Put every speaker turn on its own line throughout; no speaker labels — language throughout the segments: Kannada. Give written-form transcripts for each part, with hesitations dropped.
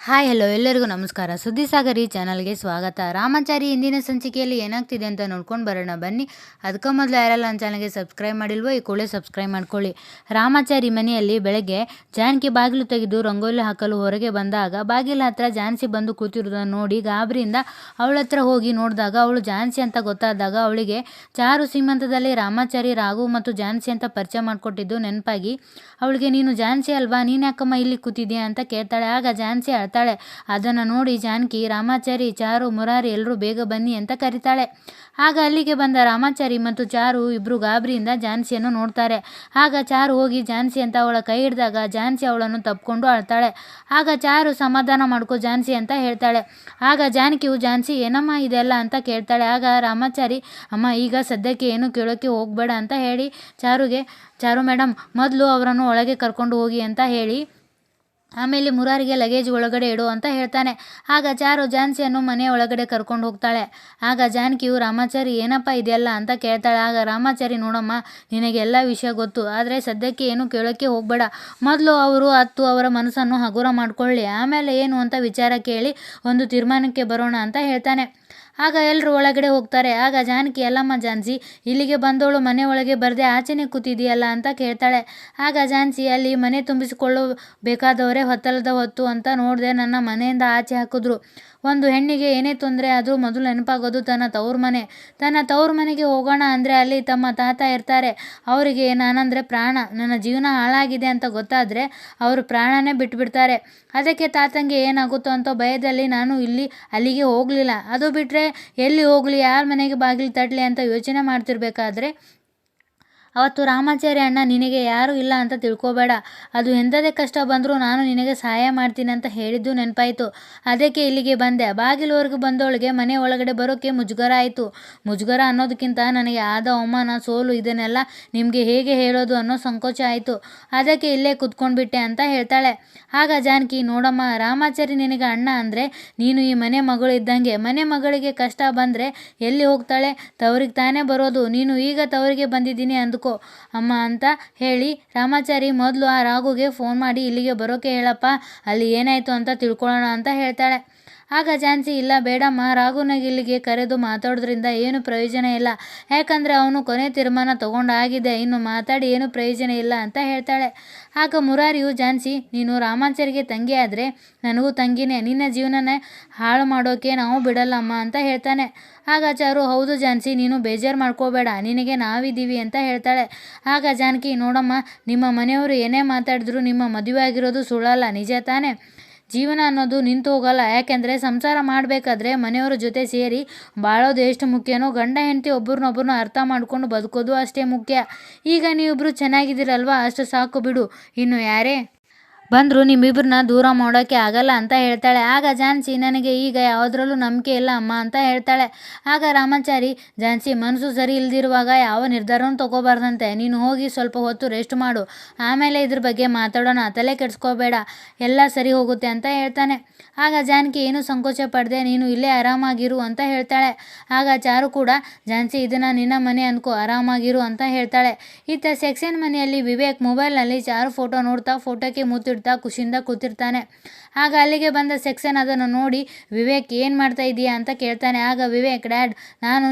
ಹಾಯ್ ಹಲೋ ಎಲ್ಲರಿಗೂ ನಮಸ್ಕಾರ. ಸುದ್ದಿಸಾಗರ್ ಈ ಚಾನಲ್ಗೆ ಸ್ವಾಗತ. ರಾಮಾಚಾರಿ ಇಂದಿನ ಸಂಚಿಕೆಯಲ್ಲಿ ಏನಾಗ್ತಿದೆ ಅಂತ ನೋಡ್ಕೊಂಡು ಬರೋಣ ಬನ್ನಿ. ಅದಕ್ಕೆ ಮೊದಲು ಯಾರೆಲ್ಲ ನನ್ನ ಚಾನಲ್ಗೆ ಸಬ್ಸ್ಕ್ರೈಬ್ ಮಾಡಿಲ್ವೋ ಈ ಕೂಡಲೇ ಸಬ್ಸ್ಕ್ರೈಬ್ ಮಾಡ್ಕೊಳ್ಳಿ. ರಾಮಾಚಾರಿ ಮನೆಯಲ್ಲಿ ಬೆಳಗ್ಗೆ ಜಾನಕಿ ಬಾಗಿಲು ತೆಗೆದು ರಂಗೋಲಿ ಹಾಕಲು ಹೊರಗೆ ಬಂದಾಗ ಬಾಗಿಲ ಹತ್ರ ಜಾನ್ಸಿ ಬಂದು ಕೂತಿರೋದನ್ನು ನೋಡಿ ಗಾಬರಿಯಿಂದ ಅವಳ ಹತ್ರ ಹೋಗಿ ನೋಡಿದಾಗ ಅವಳು ಜಾನ್ಸಿ ಅಂತ ಗೊತ್ತಾದಾಗ ಅವಳಿಗೆ ಚಾರು ಸೀಮಂತದಲ್ಲಿ ರಾಮಾಚಾರಿ ರಾಘು ಮತ್ತು ಜಾನ್ಸಿ ಅಂತ ಪರಿಚಯ ಮಾಡಿಕೊಟ್ಟಿದ್ದು ನೆನಪಾಗಿ ಅವಳಿಗೆ ನೀನು ಜಾನ್ಸಿ ಅಲ್ವಾ, ನೀನು ಯಾಕಮ್ಮ ಇಲ್ಲಿ ಕೂತಿದ್ಯಾ ಅಂತ ಕೇಳ್ತಾಳೆ. ಆಗ ಜಾನ್ಸಿ ಅಳ್ತಾಳೆ. ಅದನ್ನು ನೋಡಿ ಜಾನಕಿ ರಾಮಾಚಾರಿ, ಚಾರು, ಮುರಾರಿ ಎಲ್ಲರೂ ಬೇಗ ಬನ್ನಿ ಅಂತ ಕರೀತಾಳೆ. ಆಗ ಅಲ್ಲಿಗೆ ಬಂದ ರಾಮಾಚಾರಿ ಮತ್ತು ಚಾರು ಇಬ್ಬರು ಗಾಬರಿಯಿಂದ ಜಾನ್ಸಿಯನ್ನು ನೋಡ್ತಾರೆ. ಆಗ ಚಾರು ಹೋಗಿ ಜಾನ್ಸಿ ಅಂತ ಅವಳ ಕೈ ಹಿಡಿದಾಗ ಜಾನ್ಸಿ ಅವಳನ್ನು ತಪ್ಪಿಕೊಂಡು ಅಳ್ತಾಳೆ. ಆಗ ಚಾರು ಸಮಾಧಾನ ಮಾಡ್ಕೊ ಜಾನ್ಸಿ ಅಂತ ಹೇಳ್ತಾಳೆ. ಆಗ ಜಾನಕಿಯು ಜಾನ್ಸಿ ಏನಮ್ಮ ಇದೆಲ್ಲ ಅಂತ ಕೇಳ್ತಾಳೆ. ಆಗ ರಾಮಾಚಾರಿ ಅಮ್ಮ ಈಗ ಸದ್ಯಕ್ಕೆ ಏನು ಕೇಳೋಕ್ಕೆ ಹೋಗಬೇಡ ಅಂತ ಹೇಳಿ ಚಾರು ಮೇಡಮ್ ಮೊದಲು ಅವರನ್ನು ಒಳಗೆ ಕರ್ಕೊಂಡು ಹೋಗಿ ಅಂತ ಹೇಳಿ ಆಮೇಲೆ ಮುರಾರಿಗೆ ಲಗೇಜ್ ಒಳಗಡೆ ಇಡು ಅಂತ ಹೇಳ್ತಾನೆ. ಆಗ ಚಾರು ಜಾನ್ಸಿಯನ್ನು ಮನೆ ಒಳಗಡೆ ಕರ್ಕೊಂಡು ಹೋಗ್ತಾಳೆ. ಆಗ ಜಾನಕಿಯು ರಾಮಾಚಾರಿ ಏನಪ್ಪ ಇದೆಯಲ್ಲ ಅಂತ ಕೇಳ್ತಾಳೆ. ಆಗ ರಾಮಾಚಾರಿ ನೋಡಮ್ಮ, ನಿನಗೆಲ್ಲ ವಿಷಯ ಗೊತ್ತು, ಆದರೆ ಸದ್ಯಕ್ಕೆ ಏನು ಕೇಳೋಕ್ಕೆ ಹೋಗಬೇಡ, ಮೊದಲು ಅವರು ಅವರ ಮನಸ್ಸನ್ನು ಹಗುರ ಮಾಡ್ಕೊಳ್ಳಿ, ಆಮೇಲೆ ಏನು ಅಂತ ವಿಚಾರ ಕೇಳಿ ಒಂದು ತೀರ್ಮಾನಕ್ಕೆ ಬರೋಣ ಅಂತ ಹೇಳ್ತಾನೆ. ಆಗ ಎಲ್ಲರೂ ಒಳಗಡೆ ಹೋಗ್ತಾರೆ. ಆಗ ಜಾನಕಿ ಅಲ್ಲಮ್ಮ ಜಾನ್ಸಿ, ಇಲ್ಲಿಗೆ ಬಂದವಳು ಮನೆ ಒಳಗೆ ಬರದೆ ಆಚೆನೆ ಕೂತಿದೆಯಲ್ಲ ಅಂತ ಕೇಳ್ತಾಳೆ. ಆಗ ಜಾನ್ಸಿ ಅಲ್ಲಿ ಮನೆ ತುಂಬಿಸಿಕೊಳ್ಳಬೇಕಾದವರೇ ಹೊತ್ತಲದ ಹೊತ್ತು ಅಂತ ನೋಡಿದೆ, ನನ್ನ ಮನೆಯಿಂದ ಆಚೆ ಹಾಕಿದ್ರು. ಒಂದು ಹೆಣ್ಣಿಗೆ ಏನೇ ತೊಂದರೆ ಆದರೂ ಮೊದಲು ನೆನಪಾಗೋದು ತನ್ನ ತವ್ರ ಮನೆ. ತನ್ನ ತವ್ರ ಮನೆಗೆ ಹೋಗೋಣ ಅಂದರೆ ಅಲ್ಲಿ ತಮ್ಮ ತಾತ ಇರ್ತಾರೆ. ಅವರಿಗೆ ನಾನಂದರೆ ಪ್ರಾಣ. ನನ್ನ ಜೀವನ ಹಾಳಾಗಿದೆ ಅಂತ ಗೊತ್ತಾದರೆ ಅವರು ಪ್ರಾಣನೇ ಬಿಟ್ಬಿಡ್ತಾರೆ. ಅದಕ್ಕೆ ತಾತಂಗೆ ಏನಾಗುತ್ತೋ ಅಂತ ಭಯದಲ್ಲಿ ನಾನು ಅಲ್ಲಿಗೆ ಹೋಗಲಿಲ್ಲ. ಅದು ಬಿಟ್ಟರೆ ಎಲ್ಲಿ ಹೋಗಲಿ, ಯಾರ ಮನೆಗೆ ಬಾಗಿಲು ತಟ್ಟಲಿ ಅಂತ ಯೋಚನೆ ಮಾಡ್ತಿರ್ಬೇಕಾದ್ರೆ ಅವತ್ತು ರಾಮಾಚಾರಿ ಅಣ್ಣ ನಿನಗೆ ಯಾರೂ ಇಲ್ಲ ಅಂತ ತಿಳ್ಕೊಬೇಡ, ಅದು ಎಂಥದೇ ಕಷ್ಟ ಬಂದರೂ ನಾನು ನಿನಗೆ ಸಹಾಯ ಮಾಡ್ತೀನಿ ಅಂತ ಹೇಳಿದ್ದು ನೆನಪಾಯಿತು. ಅದಕ್ಕೆ ಇಲ್ಲಿಗೆ ಬಂದೆ. ಬಾಗಿಲುವರೆಗೂ ಬಂದವಳಿಗೆ ಮನೆ ಒಳಗಡೆ ಬರೋಕ್ಕೆ ಮುಜುಗರ ಆಯಿತು. ಮುಜುಗರ ಅನ್ನೋದಕ್ಕಿಂತ ನನಗೆ ಆದ ಅವಮಾನ, ಸೋಲು ಇದನ್ನೆಲ್ಲ ನಿಮಗೆ ಹೇಗೆ ಹೇಳೋದು ಅನ್ನೋ ಸಂಕೋಚ ಆಯಿತು. ಅದಕ್ಕೆ ಇಲ್ಲೇ ಕೂತ್ಕೊಂಡ್ಬಿಟ್ಟೆ ಅಂತ ಹೇಳ್ತಾಳೆ. ಆಗ ಜಾನಕಿ ನೋಡಮ್ಮ, ರಾಮಾಚಾರಿ ನಿನಗೆ ಅಣ್ಣ ಅಂದರೆ ನೀನು ಈ ಮನೆ ಮಗಳು ಇದ್ದಂಗೆ. ಮನೆ ಮಗಳಿಗೆ ಕಷ್ಟ ಬಂದರೆ ಎಲ್ಲಿ ಹೋಗ್ತಾಳೆ, ತವರಿಗೆ ತಾನೇ ಬರೋದು. ನೀನು ಈಗ ತವರಿಗೆ ಬಂದಿದ್ದೀನಿ ಅಂದ್ಕೋ ಅಮ್ಮ ಅಂತ ಹೇಳಿ ರಾಮಾಚಾರಿ ಮೊದಲು ಆ ರಾಘುಗೆ ಫೋನ್ ಮಾಡಿ ಇಲ್ಲಿಗೆ ಬರೋಕೆ ಹೇಳಪ್ಪ, ಅಲ್ಲಿ ಏನಾಯಿತು ಅಂತ ತಿಳ್ಕೊಳ್ಳೋಣ ಅಂತ ಹೇಳ್ತಾಳೆ. ಆಗ ಜಾನ್ಸಿ ಇಲ್ಲ ಬೇಡಮ್ಮ, ರಾಘುನಾಗ ಇಲ್ಲಿಗೆ ಕರೆದು ಮಾತಾಡೋದ್ರಿಂದ ಏನು ಪ್ರಯೋಜನ ಇಲ್ಲ, ಯಾಕಂದರೆ ಅವನು ಕೊನೆ ತೀರ್ಮಾನ ತಗೊಂಡಾಗಿದೆ, ಇನ್ನು ಮಾತಾಡಿ ಏನು ಪ್ರಯೋಜನ ಇಲ್ಲ ಅಂತ ಹೇಳ್ತಾಳೆ. ಆಗ ಮುರಾರಿಯು ಜಾನ್ಸಿ, ನೀನು ರಾಮಾಚಾರಿಗೆ ತಂಗಿ ಆದರೆ ನನಗೂ ತಂಗಿನೇ, ನಿನ್ನ ಜೀವನನೇ ಹಾಳು ಮಾಡೋಕೆ ನಾವು ಬಿಡಲ್ಲಮ್ಮ ಅಂತ ಹೇಳ್ತಾನೆ. ಆಗ ಚಾರು ಹೌದು ಜಾನ್ಸಿ, ನೀನು ಬೇಜಾರು ಮಾಡ್ಕೋಬೇಡ, ನಿನಗೆ ನಾವಿದ್ದೀವಿ ಅಂತ ಹೇಳ್ತಾಳೆ. ಆಗ ಜಾನಕಿ ನೋಡಮ್ಮ, ನಿಮ್ಮ ಮನೆಯವರು ಏನೇ ಮಾತಾಡಿದ್ರು ನಿಮ್ಮ ಮದುವೆ ಆಗಿರೋದು ಸುಳ್ಳಲ್ಲ, ನಿಜ ತಾನೇ? ಜೀವನ ಅನ್ನೋದು ನಿಂತು ಹೋಗಲ್ಲ, ಯಾಕೆಂದರೆ ಸಂಸಾರ ಮಾಡಬೇಕಾದ್ರೆ ಮನೆಯವ್ರ ಜೊತೆ ಸೇರಿ ಬಾಳೋದು ಎಷ್ಟು ಮುಖ್ಯನೋ ಗಂಡ ಹೆಂಡತಿ ಒಬ್ರನ್ನೊಬ್ಬರನ್ನ ಅರ್ಥ ಮಾಡ್ಕೊಂಡು ಬದುಕೋದು ಅಷ್ಟೇ ಮುಖ್ಯ. ಈಗ ನೀವಿಬ್ಬರು ಚೆನ್ನಾಗಿದ್ದೀರಲ್ವಾ, ಅಷ್ಟು ಸಾಕು ಬಿಡು, ಇನ್ನು ಯಾರೇ ಬಂದರೂ ನಿಮ್ಮಿಬ್ಬರನ್ನ ದೂರ ಮಾಡೋಕ್ಕೆ ಆಗಲ್ಲ ಅಂತ ಹೇಳ್ತಾಳೆ. ಆಗ ಜಾನ್ಸಿ ನನಗೆ ಈಗ ಯಾವುದ್ರಲ್ಲೂ ನಂಬಿಕೆ ಇಲ್ಲ ಅಮ್ಮ ಅಂತ ಹೇಳ್ತಾಳೆ. ಆಗ ರಾಮಾಚಾರಿ ಜಾನ್ಸಿ, ಮನಸ್ಸು ಸರಿ ಇಲ್ದಿರುವಾಗ ಯಾವ ನಿರ್ಧಾರನೂ ತಗೋಬಾರ್ದಂತೆ, ನೀನು ಹೋಗಿ ಸ್ವಲ್ಪ ಹೊತ್ತು ರೆಸ್ಟ್ ಮಾಡು, ಆಮೇಲೆ ಇದ್ರ ಬಗ್ಗೆ ಮಾತಾಡೋಣ, ತಲೆ ಕೆಡಿಸ್ಕೋಬೇಡ, ಎಲ್ಲ ಸರಿ ಹೋಗುತ್ತೆ ಅಂತ ಹೇಳ್ತಾನೆ. ಆಗ ಜಾನಕಿ ಏನು ಸಂಕೋಚ ಪಡದೆ ನೀನು ಇಲ್ಲೇ ಆರಾಮಾಗಿರು ಅಂತ ಹೇಳ್ತಾಳೆ. ಆಗ ಚಾರು ಕೂಡ ಜಾನ್ಸಿ ಇದನ್ನು ನಿನ್ನ ಮನೆ ಅಂದ್ಕೋ, ಆರಾಮಾಗಿರು ಅಂತ ಹೇಳ್ತಾಳೆ. ಇತ್ತ ಸೆಕ್ಷನ್ ಮನೆಯಲ್ಲಿ ವಿವೇಕ್ ಮೊಬೈಲ್ನಲ್ಲಿ ಚಾರು ಫೋಟೋ ನೋಡ್ತಾ ಫೋಟೋಕ್ಕೆ ಮುತ್ತಿಡ್ತಾ ಖುಷಿಯಿಂದ ಕೂತಿರ್ತಾನೆ. ಆಗ ಅಲ್ಲಿಗೆ ಬಂದ ಸೆಕ್ಷನ್ ಅದನ್ನು ನೋಡಿ ವಿವೇಕ್ ಏನು ಮಾಡ್ತಾ ಇದೀಯಾ ಅಂತ ಕೇಳ್ತಾನೆ. ಆಗ ವಿವೇಕ್ ಡ್ಯಾಡ್,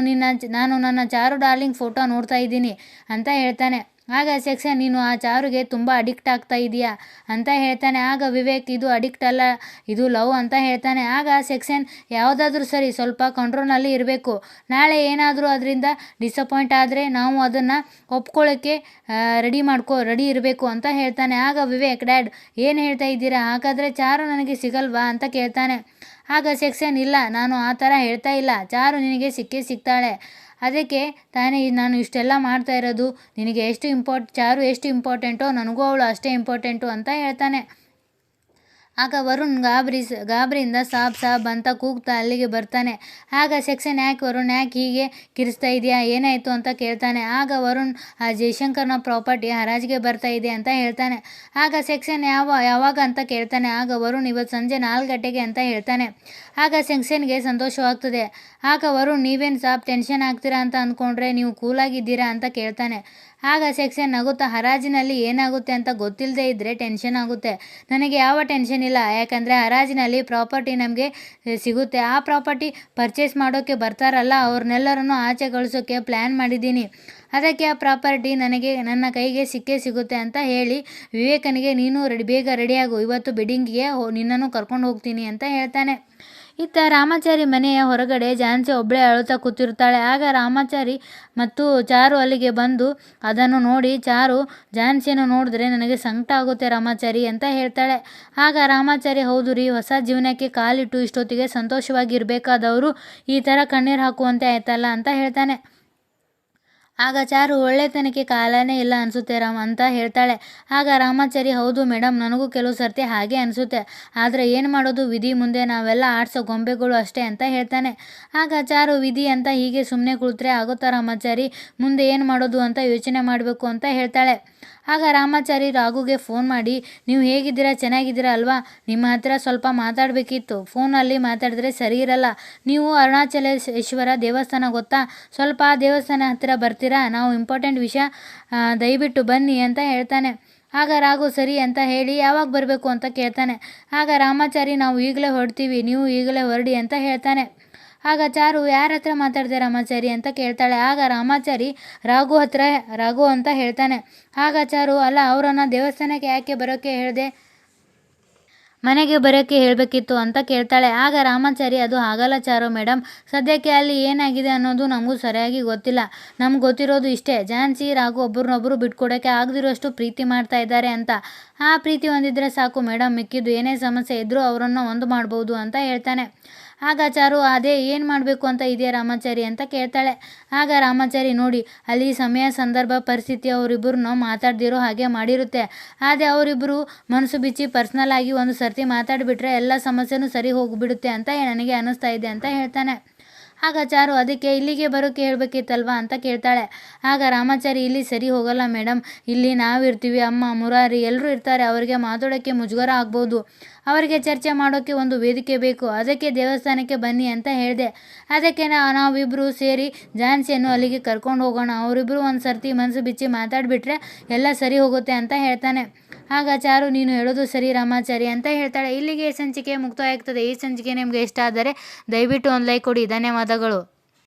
ನಾನು ನನ್ನ ಚಾರು ಡಾರ್ಲಿಂಗ್ ಫೋಟೋ ನೋಡ್ತಾ ಇದ್ದೀನಿ ಅಂತ ಹೇಳ್ತಾನೆ. ಆಗ ಸೆಕ್ಷನ್ ನೀನು ಆ ಚಾರುಗೆ ತುಂಬ ಅಡಿಕ್ಟ್ ಆಗ್ತಾ ಇದೆಯಾ ಅಂತ ಹೇಳ್ತಾನೆ. ಆಗ ವಿವೇಕ್ ಇದು ಅಡಿಕ್ಟ್ ಅಲ್ಲ, ಇದು ಲವ್ ಅಂತ ಹೇಳ್ತಾನೆ. ಆಗ ಸೆಕ್ಷನ್ ಯಾವುದಾದ್ರೂ ಸರಿ, ಸ್ವಲ್ಪ ಕಂಟ್ರೋಲ್ನಲ್ಲಿ ಇರಬೇಕು, ನಾಳೆ ಏನಾದರೂ ಅದರಿಂದ ಡಿಸಪಾಯಿಂಟ್ ಆದರೆ ನಾವು ಅದನ್ನು ಒಪ್ಕೊಳ್ಳೋಕ್ಕೆ ರೆಡಿ ಇರಬೇಕು ಅಂತ ಹೇಳ್ತಾನೆ. ಆಗ ವಿವೇಕ್ ಡ್ಯಾಡ್ ಏನು ಹೇಳ್ತಾ ಇದ್ದೀರಾ, ಹಾಗಾದರೆ ಚಾರು ನನಗೆ ಸಿಗಲ್ವಾ ಅಂತ ಕೇಳ್ತಾನೆ. ಆಗ ಸೆಕ್ಷನ್ ಇಲ್ಲ, ನಾನು ಆ ಥರ ಹೇಳ್ತಾ ಇಲ್ಲ, ಚಾರು ನಿನಗೆ ಸಿಗ್ತಾಳೆ, ಅದಕ್ಕೆ ತಾನೇ ನಾನು ಇಷ್ಟೆಲ್ಲ ಮಾಡ್ತಾ ಇರೋದು. ನಿನಗೆ ಚಾರು ಎಷ್ಟು ಇಂಪಾರ್ಟೆಂಟೋ ನನಗೂ ಅವಳು ಅಷ್ಟೇ ಇಂಪಾರ್ಟೆಂಟು ಅಂತ ಹೇಳ್ತಾನೆ. ಆಗ ವರುಣ್ ಗಾಬರಿಯಿಂದ ಸಾಬ್ ಅಂತ ಕೂಗ್ತಾ ಅಲ್ಲಿಗೆ ಬರ್ತಾನೆ. ಆಗ ಸೆಕ್ಷನ್ ವರುಣ್ ಯಾಕೆ ಹೀಗೆ ಕಿರಿಸ್ತಾ ಇದೆಯಾ, ಏನಾಯಿತು ಅಂತ ಕೇಳ್ತಾನೆ. ಆಗ ವರುಣ್ ಆ ಜಯಶಂಕರ್ನ ಪ್ರಾಪರ್ಟಿ ಹರಾಜಿಗೆ ಬರ್ತಾ ಇದೆ ಅಂತ ಹೇಳ್ತಾನೆ. ಆಗ ಸೆಕ್ಷನ್ ಯಾವಾಗ ಅಂತ ಕೇಳ್ತಾನೆ. ಆಗ ವರುಣ್ ಇವತ್ತು ಸಂಜೆ 4 ಗಂಟೆಗೆ ಅಂತ ಹೇಳ್ತಾನೆ. ಆಗ ಸೆಕ್ಷನ್ಗೆ ಸಂತೋಷವಾಗ್ತದೆ. ಆಗ ವರುಣ್ ನೀವೇನು ಟೆನ್ಷನ್ ಆಗ್ತೀರಾ ಅಂತ ಅಂದ್ಕೊಂಡ್ರೆ ನೀವು ಕೂಲಾಗಿದ್ದೀರಾ ಅಂತ ಕೇಳ್ತಾನೆ. ಆಗ ಸೆಕ್ಷನ್ ನಗುತ್ತಾ, ಹರಾಜಿನಲ್ಲಿ ಏನಾಗುತ್ತೆ ಅಂತ ಗೊತ್ತಿಲ್ಲದೆ ಇದ್ದರೆ ಟೆನ್ಷನ್ ಆಗುತ್ತೆ. ನನಗೆ ಯಾವ ಟೆನ್ಷನ್ ಇಲ್ಲ, ಯಾಕಂದರೆ ಹರಾಜಿನಲ್ಲಿ ಪ್ರಾಪರ್ಟಿ ನಮಗೆ ಸಿಗುತ್ತೆ. ಆ ಪ್ರಾಪರ್ಟಿ ಪರ್ಚೇಸ್ ಮಾಡೋಕ್ಕೆ ಬರ್ತಾರಲ್ಲ, ಅವ್ರನ್ನೆಲ್ಲರನ್ನು ಆಚೆ ಕಳಿಸೋಕ್ಕೆ ಪ್ಲ್ಯಾನ್ ಮಾಡಿದ್ದೀನಿ. ಅದಕ್ಕೆ ಆ ಪ್ರಾಪರ್ಟಿ ನನ್ನ ಕೈಗೆ ಸಿಕ್ಕೇ ಸಿಗುತ್ತೆ ಅಂತ ಹೇಳಿ ವಿವೇಕನಿಗೆ, ನೀನು ಬೇಗ ರೆಡಿಯಾಗು, ಇವತ್ತು ಬೆಡ್ಡಿಂಗಿಗೆ ನಿನ್ನನ್ನು ಕರ್ಕೊಂಡು ಹೋಗ್ತೀನಿ ಅಂತ ಹೇಳ್ತಾನೆ. ಇತ್ತ ರಾಮಾಚಾರಿ ಮನೆಯ ಹೊರಗಡೆ ಝಾನ್ಸಿ ಒಬ್ಬಳೇ ಅಳುತ್ತಾ ಕೂತಿರ್ತಾಳೆ. ಆಗ ರಾಮಾಚಾರಿ ಮತ್ತು ಚಾರು ಅಲ್ಲಿಗೆ ಬಂದು ಅದನ್ನು ನೋಡಿ, ಚಾರು, ಝಾನ್ಸಿಯನ್ನು ನೋಡಿದ್ರೆ ನನಗೆ ಸಂಕಟ ಆಗುತ್ತೆ ರಾಮಾಚಾರಿ ಅಂತ ಹೇಳ್ತಾಳೆ. ಆಗ ರಾಮಾಚಾರಿ, ಹೌದು ರೀ, ಹೊಸ ಜೀವನಕ್ಕೆ ಕಾಲಿಟ್ಟು ಇಷ್ಟೊತ್ತಿಗೆ ಸಂತೋಷವಾಗಿರಬೇಕಾದವರು ಈ ಥರ ಕಣ್ಣೀರು ಹಾಕುವಂತೆ ಆಯ್ತಲ್ಲ ಅಂತ ಹೇಳ್ತಾನೆ. ಆಗ ಚಾರು, ಒಳ್ಳೆತನಕ್ಕೆ ಕಾಲನೇ ಇಲ್ಲ ಅನಿಸುತ್ತೆ ಅಂತ ಹೇಳ್ತಾಳೆ. ಆಗ ರಾಮಾಚಾರಿ, ಹೌದು ಮೇಡಮ್, ನನಗೂ ಕೆಲವು ಸರ್ತಿ ಹಾಗೆ ಅನಿಸುತ್ತೆ, ಆದರೆ ಏನು ಮಾಡೋದು, ವಿಧಿ ಮುಂದೆ ನಾವೆಲ್ಲ ಆಡ್ಸೋ ಗೊಂಬೆಗಳು ಅಷ್ಟೇ ಅಂತ ಹೇಳ್ತಾನೆ. ಆಗ ಚಾರು, ವಿಧಿ ಅಂತ ಹೀಗೆ ಸುಮ್ಮನೆ ಕುಳಿತರೆ ಆಗುತ್ತಾ ರಾಮಾಚಾರಿ, ಮುಂದೆ ಏನು ಮಾಡೋದು ಅಂತ ಯೋಚನೆ ಮಾಡಬೇಕು ಅಂತ ಹೇಳ್ತಾಳೆ. ಆಗ ರಾಮಾಚಾರಿ ರಾಘುಗೆ ಫೋನ್ ಮಾಡಿ, ನೀವು ಹೇಗಿದ್ದೀರಾ, ಚೆನ್ನಾಗಿದ್ದೀರಾ ಅಲ್ವಾ, ನಿಮ್ಮ ಹತ್ರ ಸ್ವಲ್ಪ ಮಾತಾಡಬೇಕಿತ್ತು, ಫೋನಲ್ಲಿ ಮಾತಾಡಿದ್ರೆ ಸರಿ ಇರಲ್ಲ. ನೀವು ಅರುಣಾಚಲೇಶ್ವರ ದೇವಸ್ಥಾನ ಗೊತ್ತಾ, ಸ್ವಲ್ಪ ಆ ದೇವಸ್ಥಾನ ಹತ್ತಿರ ಬರ್ತೀರಾ, ನಾವು ಇಂಪಾರ್ಟೆಂಟ್ ವಿಷಯ, ದಯವಿಟ್ಟು ಬನ್ನಿ ಅಂತ ಹೇಳ್ತಾನೆ. ಆಗ ರಾಘು ಸರಿ ಅಂತ ಹೇಳಿ ಯಾವಾಗ ಬರಬೇಕು ಅಂತ ಕೇಳ್ತಾನೆ. ಆಗ ರಾಮಾಚಾರಿ, ನಾವು ಈಗಲೇ ಹೊರಡ್ತೀವಿ, ನೀವು ಈಗಲೇ ಹೊರಡಿ ಅಂತ ಹೇಳ್ತಾನೆ. ಆಗ ಚಾರು, ಯಾರ ಹತ್ರ ಮಾತಾಡಿದೆ ರಾಮಾಚಾರಿ ಅಂತ ಕೇಳ್ತಾಳೆ. ಆಗ ರಾಮಾಚಾರಿ, ರಾಘು ಅಂತ ಹೇಳ್ತಾನೆ. ಆಗ ಚಾರು, ಅಲ್ಲ, ಅವರನ್ನು ದೇವಸ್ಥಾನಕ್ಕೆ ಯಾಕೆ ಬರೋಕ್ಕೆ ಹೇಳಿದೆ, ಮನೆಗೆ ಬರೋಕ್ಕೆ ಹೇಳಬೇಕಿತ್ತು ಅಂತ ಕೇಳ್ತಾಳೆ. ಆಗ ರಾಮಾಚಾರಿ, ಅದು ಆಗಲ್ಲ ಚಾರು ಮೇಡಮ್, ಸದ್ಯಕ್ಕೆ ಅಲ್ಲಿ ಏನಾಗಿದೆ ಅನ್ನೋದು ನಮಗೂ ಸರಿಯಾಗಿ ಗೊತ್ತಿಲ್ಲ. ನಮ್ಗೆ ಗೊತ್ತಿರೋದು ಇಷ್ಟೇ, ಝಾನ್ಸಿ ರಾಘು ಒಬ್ಬರನ್ನೊಬ್ಬರು ಬಿಟ್ಕೊಡೋಕ್ಕೆ ಆಗದಿರೋಷ್ಟು ಪ್ರೀತಿ ಮಾಡ್ತಾ ಇದ್ದಾರೆ ಅಂತ. ಆ ಪ್ರೀತಿ ಹೊಂದಿದ್ರೆ ಸಾಕು ಮೇಡಮ್, ಮಿಕ್ಕಿದ್ದು ಏನೇ ಸಮಸ್ಯೆ ಇದ್ದರೂ ಅವರನ್ನು ಒಂದು ಮಾಡ್ಬೋದು ಅಂತ ಹೇಳ್ತಾನೆ. ಆಗ ಚಾರು, ಅದೇ ಏನು ಮಾಡಬೇಕು ಅಂತ ಇದೆಯಾ ರಾಮಾಚಾರಿ ಅಂತ ಕೇಳ್ತಾಳೆ. ಆಗ ರಾಮಾಚಾರಿ, ನೋಡಿ, ಅಲ್ಲಿ ಸಮಯ, ಸಂದರ್ಭ, ಪರಿಸ್ಥಿತಿ ಅವರಿಬ್ಬರನ್ನು ಮಾತಾಡ್ದಿರೋ ಹಾಗೆ ಮಾಡಿರುತ್ತೆ. ಆದರೆ ಅವರಿಬ್ಬರು ಮನಸ್ಸು ಬಿಚ್ಚಿ ಪರ್ಸ್ನಲ್ ಆಗಿ ಒಂದು ಸರ್ತಿ ಮಾತಾಡಿಬಿಟ್ರೆ ಎಲ್ಲ ಸಮಸ್ಯೆನೂ ಸರಿ ಹೋಗಿಬಿಡುತ್ತೆ ಅಂತ ನನಗೆ ಅನ್ನಿಸ್ತಾ ಇದೆ ಅಂತ ಹೇಳ್ತಾನೆ. ಆಗ ಚಾರು, ಅದಕ್ಕೆ ಇಲ್ಲಿಗೆ ಬರೋಕ್ಕೆ ಹೇಳಬೇಕಿತ್ತಲ್ವಾ ಅಂತ ಕೇಳ್ತಾಳೆ. ಆಗ ರಾಮಾಚಾರಿ, ಇಲ್ಲಿ ಸರಿ ಹೋಗಲ್ಲ ಮೇಡಮ್, ಇಲ್ಲಿ ನಾವಿರ್ತೀವಿ, ಅಮ್ಮ, ಮುರಾರಿ ಎಲ್ಲರೂ ಇರ್ತಾರೆ, ಅವರಿಗೆ ಮಾತಾಡೋಕ್ಕೆ ಮುಜುಗರ ಆಗ್ಬೋದು, ಅವರಿಗೆ ಚರ್ಚೆ ಮಾಡೋಕ್ಕೆ ಒಂದು ವೇದಿಕೆ ಬೇಕು, ಅದಕ್ಕೆ ದೇವಸ್ಥಾನಕ್ಕೆ ಬನ್ನಿ ಅಂತ ಹೇಳಿದೆ. ಅದಕ್ಕೆ ನಾವಿಬ್ಬರು ಸೇರಿ ಝಾನ್ಸಿಯನ್ನು ಅಲ್ಲಿಗೆ ಕರ್ಕೊಂಡು ಹೋಗೋಣ, ಅವರಿಬ್ಬರು ಒಂದು ಸರ್ತಿ ಮನಸ್ಸು ಬಿಚ್ಚಿ ಮಾತಾಡಿಬಿಟ್ರೆ ಎಲ್ಲ ಸರಿ ಹೋಗುತ್ತೆ ಅಂತ ಹೇಳ್ತಾನೆ. ಆಗ ಚಾರು, ನೀನು ಹೇಳೋದು ಸರಿ ರಾಮಾಚಾರಿ ಅಂತ ಹೇಳ್ತಾಳೆ. ಇಲ್ಲಿಗೆ ಸಂಚಿಕೆ ಮುಕ್ತಾಯ ಆಗ್ತದೆ. ಈ ಸಂಚಿಕೆ ನಿಮಗೆ ಇಷ್ಟ ಆದರೆ ದಯವಿಟ್ಟು ಒಂದು ಲೈಕ್ ಕೊಡಿ. ಧನ್ಯವಾದಗಳು.